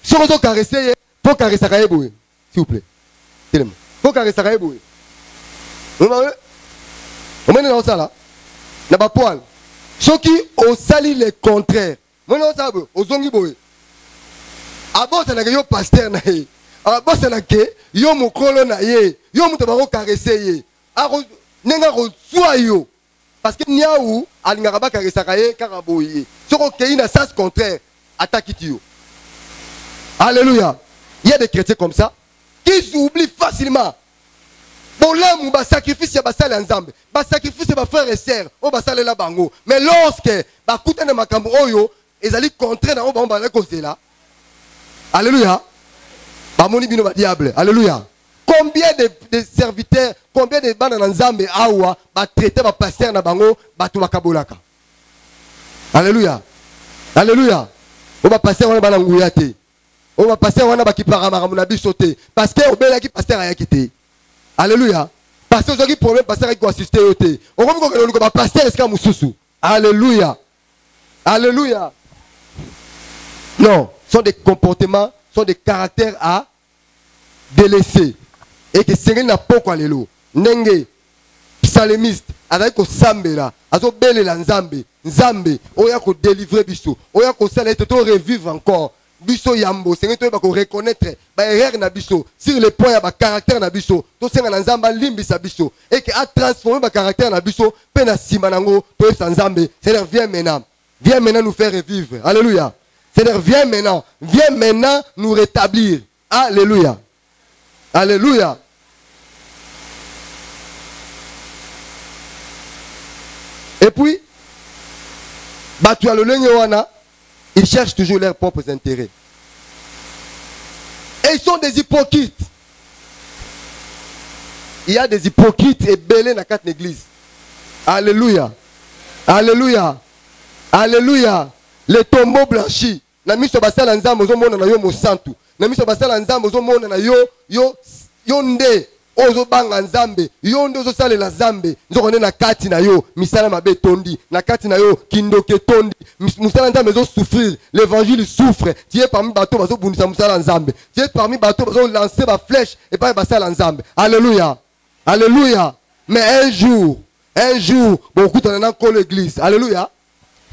si on veut caresser, il faut caresser Kaéboué. S'il vous plaît. Il faut caresser Kaéboué. Vous voyez? On met dans ça là. N'a pas poil. Ceux qui ont sali le contraire. Moi, non, ça, aux zongi boé. Avant, ça n'a que yo pasteur na ye. Avant, ça n'a que yo mokolo na ye. Yo moutabaro caresser ye. Aro, nenga ro yo. Parce que niaou, alingaba karesakaye karaboye. Ce qu'on a un sens contraire, attaque yo. Alléluia. Il y a des chrétiens comme ça qui oublient facilement. Bon là, mon sacrifice, il y a basal ensemble. Ba sacrifice, c'est frères et sœurs. On va saler la bango. Mais lorsque ba koutane makambo oyo, ils allaient contraire dans on va là. Alléluia. Bamoni bino ba diable. Alléluia. Combien de serviteurs, combien de bana na nzambe awa ba traiter ba pasteur na bango batu bakabolaka. Alléluia. Alléluia. On va passer wana bana nguya te. On va passer wana bakipara maramu na biso te parce que obela ki pasteur ayaki te. Alléluia. Parce que aujourd'hui problème pasteur qui assister au te. On va ko ba pasteur eska mususu. Alléluia. Alléluia. Non, sont des comportements, sont des caractères à délaisser. Et que c'est n'a pas quoi les lots. Nenge, psalémiste, avec ko sambela, azo bele la nzambe, nzambe, oya ko délivrer biso, oya ko sala et to revivre encore. Biso yambo, c'est que ko reconnaître ba erreur na biso, sur le point ya ba caractère na biso, to senga na nzamba limbisa biso et que a transformer ba caractère na biso, pe na sima nango, to sa nzambe, c'est-à-dire viens maintenant nous faire revivre. Alléluia. C'est-à-dire viens maintenant nous rétablir. Alléluia. Alléluia. Et puis, ils cherchent toujours leurs propres intérêts. Et ils sont des hypocrites. Il y a des hypocrites et belés dans quatre églises. Alléluia. Alléluia. Alléluia. Les tombeaux blanchis. Na miso basala nzambe ozomona na yo mosantu. Na miso basala nzambe ozomona na yo nde ozo banga nzambe, yo nde ozo sala la nzambe. Nzokone na kati na yo misala mabe tondi, na kati na yo kindoke tondi. Musala nzambe ozo souffrir, l'évangile souffre. Tu es parmi bateau bazo bundisa musala nzambe. Tu es parmi bateau bazo lancer ba flèche et pas basala nzambe. Alléluia. Alléluia. Mais un jour, beaucoup de gens dans l'église. Alléluia.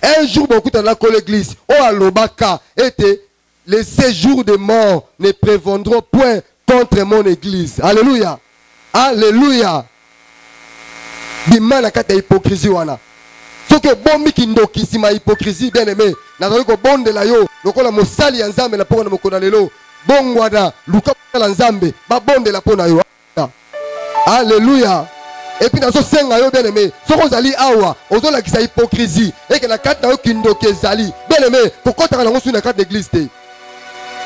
Un jour, beaucoup de gens dans l'église. Oh, alobaka, était les séjours de mort ne prévendront point contre mon église. Alléluia. Alléluia. Bimana kata hypocrisie wana. Ce que bombi kindoki si ma hypocrisie bien aimé. Nazali ko bonde la yo. Lokola mosali ya nzambe na pona mokona lelo. Bongwada luka la nzambe ba bonde la pona yo. Alléluia. Et puis dans ce senga yo bien aimé, ce qu'on zali awa, ozo la kisa hypocrisie et que la carte na yo kindoki zali. Bien aimé, kokota na ngosu na carte d'église te.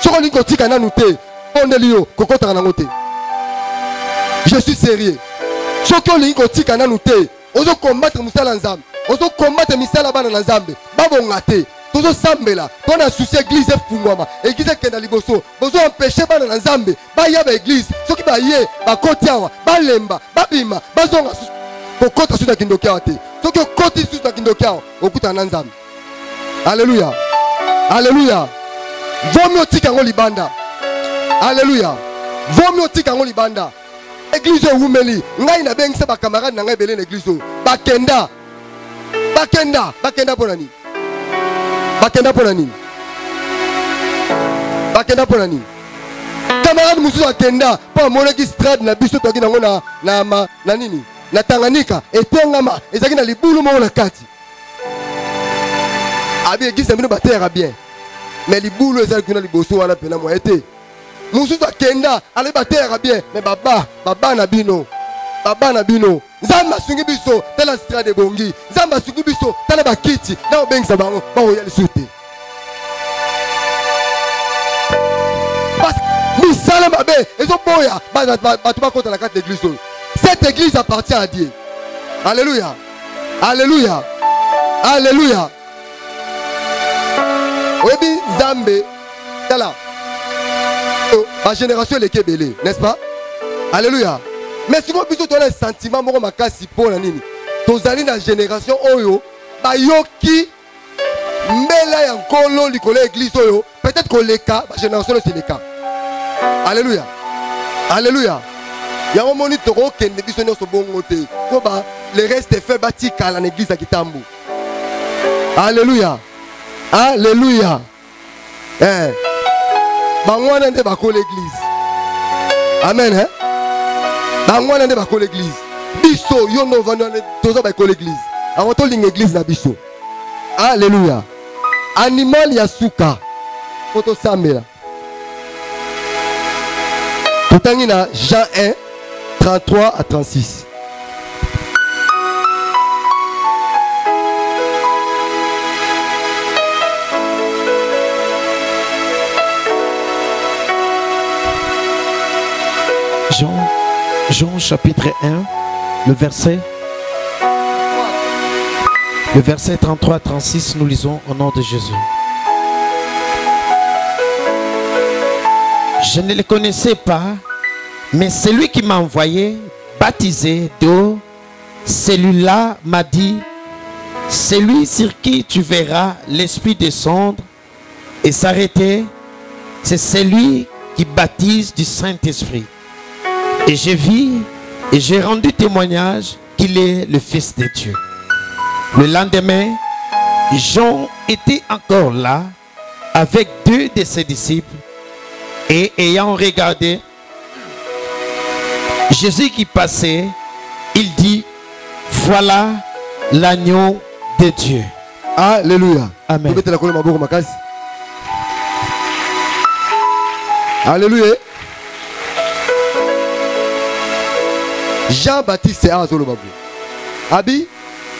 Ce qu'on dit kotika na nuté, bonde lio kokota na ngote. Je suis sérieux. Ce qu'on dit kotika na nuté, ozo combattre musala nzambe, ozo combattre misala bana na nzambe, babo ngate. Tozo sambela, ton a souci église fungwama, église kenda liboso, bozo empêcher bana na nzambe, ba ya ba église, soki ba ye, ba kotiawa, ba lemba, ba bima, ba zonga ko kota suda kindokia te. Soki koti suda kindokia, okuta na nzambe. Alléluia. Alléluia. Vomi otika ngo libanda. Alléluia. Vomi otika ngo libanda. Église wumeli, ngai na bengisa ba camarade na ngai belé na église. Bakenda. Bakenda, bakenda ponani. Bakenda ponani. Bakenda ponani. Camarade musu akenda pa monaki strade na biso toki nango na nini? Na Tanganyika etengama ezaki na libulu mo na kati. Abi église mbino batera bien. Mais libulu ezali kuna liboso wana pena mo ete. Musu akenda ale batera bien mais baba na bino. Baba na bino. Nzamba sungi biso tala strade bongi. Nzamba sungi biso tala bakiti na obengisa bango ba oyali sute. Parce misala mabe ezo boya batu ba kota la carte d'église. Cette église appartient à Dieu. Alléluia. Alléluia. Alléluia. Oyebi Nzambe tala. Ma génération est kebele, n'est-ce pas? Alléluia. Mais si vous avez un sentiment, vous avez un sentiment, vous avez une génération, bayoki, mais là, il y a encore l'église, peut-être que les cas, la génération, c'est les cas. Alléluia. Alléluia. Il y a un moment où il y a un bon côté. Le reste est fait bâtir à l'église à Kitambu. Alléluia. Alléluia. Eh. Bangwana nde bako l'église. Amen. Hein? Bangwana nde bako l'église. Biso yo no vano toza bako l'église. Avant to ling église na biso. Alléluia. Animal ya suka. Photo samela. Totangi na Jean 1 33 à 36. Jean chapitre 1, le verset 33-36, nous lisons au nom de Jésus. Je ne le connaissais pas, mais celui qui m'a envoyé, baptisé d'eau, celui-là m'a dit, celui sur qui tu verras l'Esprit descendre et s'arrêter, c'est celui qui baptise du Saint-Esprit. Et j'ai vu et j'ai rendu témoignage qu'il est le Fils de Dieu. Le lendemain, Jean était encore là avec 2 de ses disciples et ayant regardé Jésus qui passait, il dit, voilà l'agneau de Dieu. Alléluia. Amen. Alléluia. Jean-Baptiste c'est Azolo Babu. Abi,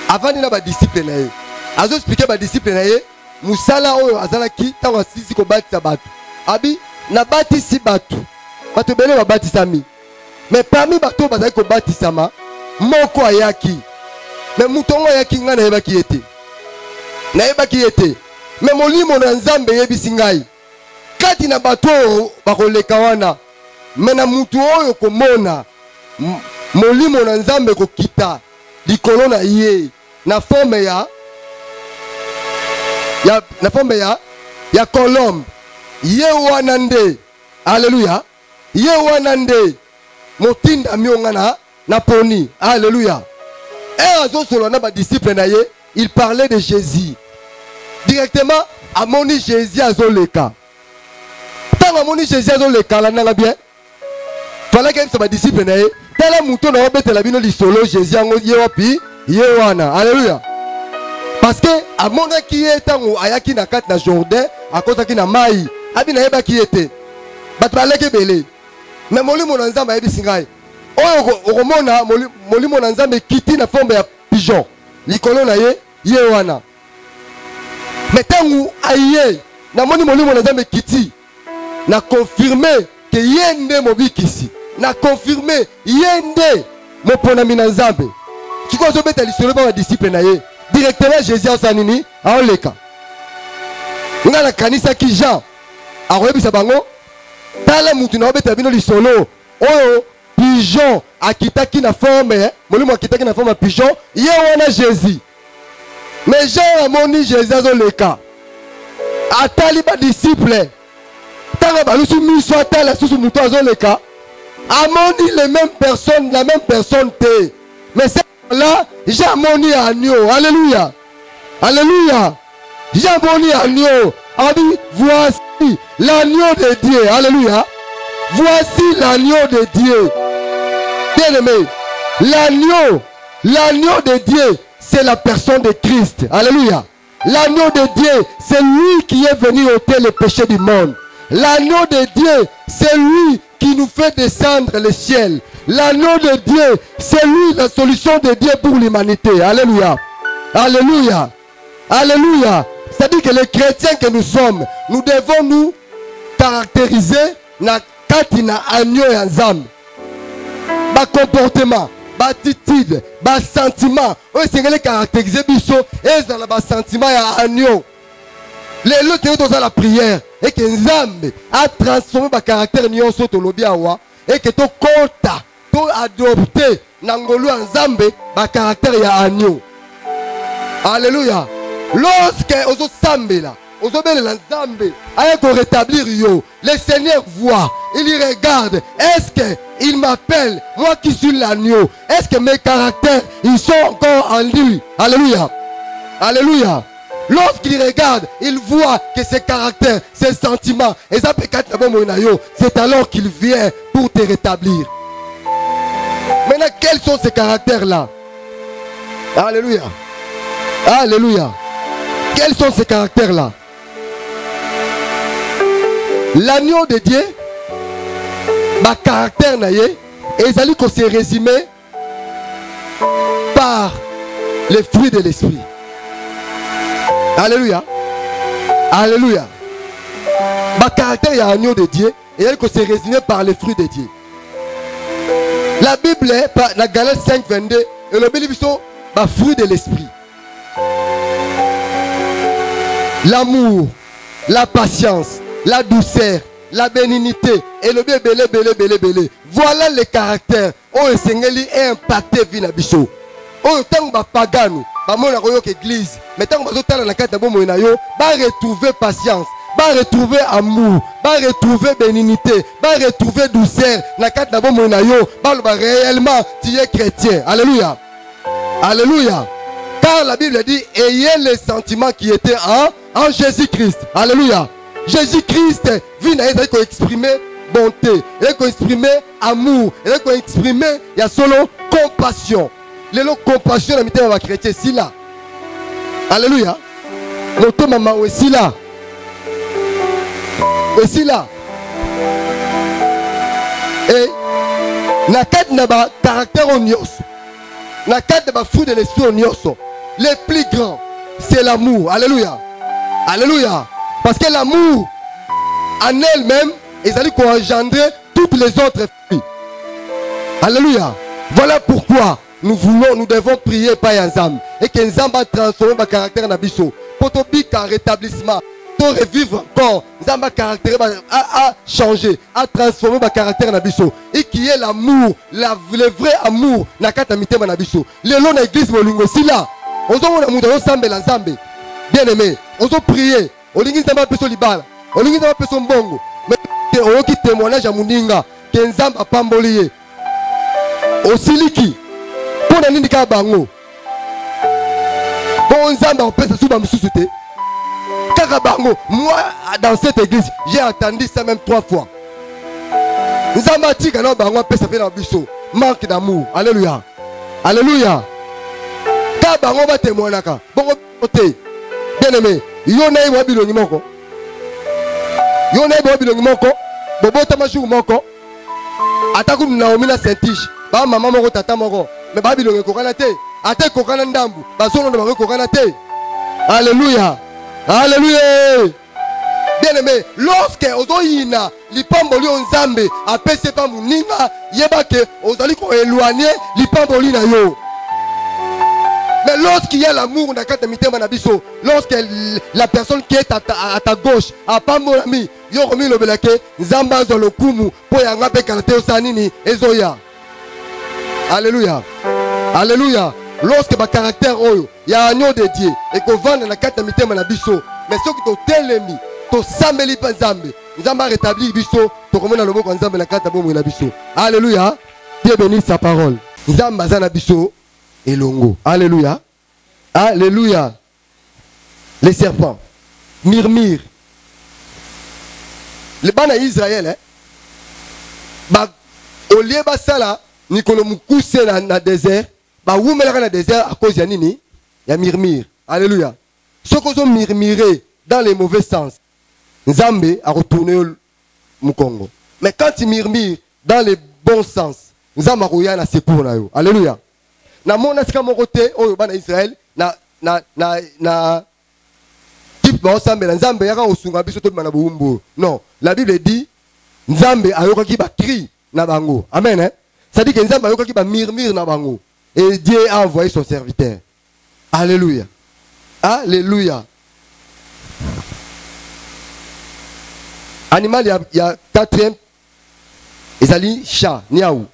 avant de ba disciple na ye. Azo expliquer ba disciple na ye, musala oyo azalaki tango asisi ko batisa batu. Abi, na batisi batu. Batu bele ba batisami. Mais parmi batu bazali ko batisama, moko ayaki. Mais mutongo ayaki ngana yebaki ete. Na yebaki ete. Mais molimo na Nzambe yebisi ngai. Kati na batu bakoleka wana. Mais na mutu oyo komona molimo na Nzambe kokita likolo na ye na forme ya colombe ye wana nde. Alléluia. Ye wana nde motinda miongana na poni. Alléluia. Et azo solo na ba disciple na ye, il parlait de Jésus. Directement amoni Jésus azoleka. Tant amoni Jésus azoleka la nanga bien. Fallait que ça ba disciple na ye. Tala muto na obete la bino li solo Jésus ango ye wapi ye wana. Alléluia. Parce que amona ki etango ayaki na kati na Jourdain akotaki na mai abina yeba ki ete batbaleke bele mais molimo na Nzambe yebi singai oyo okomona molimo na Nzambe kiti na forme ya pigeon likolo na ye wana mais tango aye na moni molimo na Nzambe kiti na confirmer que yende mobikisi na confirmer yende moponami na Nzambe kiko zo beta lisolo ba disciple na ye directement Jésus asanini aoleka ngana kanisa ki Jean akoyebisa bango tala mutu na obeta bino lisolo oyo pigeon akitaki na forme molimo akitaki na forme pigeon ye wana Jésus. Mais Jean amoni Jésus azoleka atali ba disciple tanga balusu miso atala susu mutu azoleka amoni les mêmes personnes, la même personne te. Mais c'est là, j'ai amoni agneau. Alléluia. Alléluia. J'ai amoni agneau. On dit, voici l'agneau de Dieu. Alléluia. Voici l'agneau de Dieu. Bien aimé, l'agneau de Dieu, c'est la personne de Christ. Alléluia. L'agneau de Dieu, c'est lui qui est venu ôter le péché du monde. L'agneau de Dieu, c'est lui qui nous fait descendre le ciel. L'agneau de Dieu, c'est lui la solution de Dieu pour l'humanité. Alléluia. Alléluia. Alléluia. C'est-à-dire que les chrétiens que nous sommes, nous devons nous caractériser na katina agneau ya Nzambe. Ba comportement, ba attitude, ba sentiment. Oyo sengeli caractériser biso ezala ba sentiment ya agneau. Les autres dans la prière et que Nzambe a transformé ma caractère nyonso to lobi awa et que to kota to adopter nangolu Nzambe ba caractère ya agneau. Alléluia. Lorsque ozo sambela ozo belela Nzambe aya ko rétablir yo, le Seigneur voit, il y regarde, est-ce que il m'appelle moi qui suis l'agneau, est-ce que mes caractères ils sont encore en lui. Alléluia. Alléluia. Lorsqu'il regarde, il voit que ses caractères, ses sentiments, c'est alors qu'il vient pour te rétablir. Maintenant, quels sont ces caractères-là? Alléluia. Alléluia. Quels sont ces caractères-là? L'agneau de Dieu, ma caractère naïe, et ils allaient qu'on se résumé par les fruits de l'esprit. Alléluia. Alléluia. Ma caractère est agneau de Dieu et elle que c'est résumé par les fruits de Dieu. La Bible, dans Galates 5, 22, et le Bible, c'est fruit de l'esprit. L'amour, la patience, la douceur, la bénignité, et le belé. Voilà les caractères. Oh, le Seigneur est impacté vina biso. Oh, tant que pagano, mon église, mais tant que retrouver patience, retrouver amour, retrouver bénignité, retrouver douceur, réellement tu es chrétien. Alléluia. Alléluia. Car la Bible dit, ayez les sentiments qui étaient en Jésus-Christ. Alléluia. Jésus-Christ vient exprimer bonté, il a exprimer amour, il a exprimer, il y a solo compassion. Les lots compassion, la mitère va chrétien, si là. Alléluia. Notre maman aussi là. Aussi là. Et, na quatre naba caractère au nios. Na quatre naba fruit de l'esprit au nios. Les plus grands, c'est l'amour. Alléluia. Alléluia. Parce que l'amour, en elle-même, ils allaient engendrer toutes les autres fruits. Alléluia. Voilà pourquoi nous devons prier par ensemble. Et que nous allons transformer notre caractère dans Bisso. Pour que un rétablissement, pour revivre encore, nous allons caractère à changer, à transformer notre caractère dans Bisso. Et qui est l'amour, le vrai amour, dans la Bisso. Le long de l'église, c'est là. On a bien aimé, on a prié. On a prié. On a prié. Mais on a témoignage à Mouninga. Kenzam a pambolié. Au Siliki. Pour la ligne de Bango. Bon, Nzamba, on peut se souvenir de société. Karabango, moi, dans cette église, j'ai entendu ça même 3 fois. Nzamba tika na bango peut se faire dans biso. Manque d'amour. Alléluia. Alléluia. Kabango va témoigner. Bon, bien aimé. Yona iwa bilongi moko. Yona iwa bilongi moko. Bobo tamashu moko. Ataku Naomi na Saint-Tiche. Ba maman moko tata moko. Mais ba bilongi kokana te. Ate kokana ndambu. Ba solo na kokana te. Alléluia. Alléluia. Bien aimé, lorsque ozoyina lipamboli onzambe apese pa muninga yebake ozali ko éloigner lipamboli na yo. Mais lorsqu'il y a l'amour dans la mitema na biso, lorsque la personne qui est à ta gauche a pas mon ami, yo remis le belake, nzamba zo le kumu po yanga pe kalate osanini ezoya. Alléluia. Alléluia. Lorsque ma caractère oyo, il y a un agneau de Dieu et qu'on vend dans la carte mitema na biso, mais ceux qui t'ont telemi, to sameli pa nzambe, nzamba rétabli biso, to komona le mot nzambe na carte bomo na biso. Alléluia. Dieu bénisse sa parole. Nzamba za na biso elongo. Alléluia. Alléluia. Les serpents murmurent. Les bana Israël, au lieu de ça, Nicolo Moukousse dans le désert, où est le désert à cause de Nini? Il y a murmure. Alléluia. Ceux qui ont murmuré dans les mauvais sens, Nzambe a retourné au Congo. Mais quand ils murmurent dans les bons sens, Nzambe a retourné à secours. Alléluia. Na mona sika mokote oyo bana Israël na type ba osambela Nzambe yaka osunga biso to bana buumbu. Non, la Bible dit Nzambe ayokaki ba cri na bango. Amen hein. Ça dit que Nzambe ayokaki ba murmure na bango et Dieu a envoyé son serviteur. Alléluia. Alléluia. Animal il y a 4e ezali chat niaou.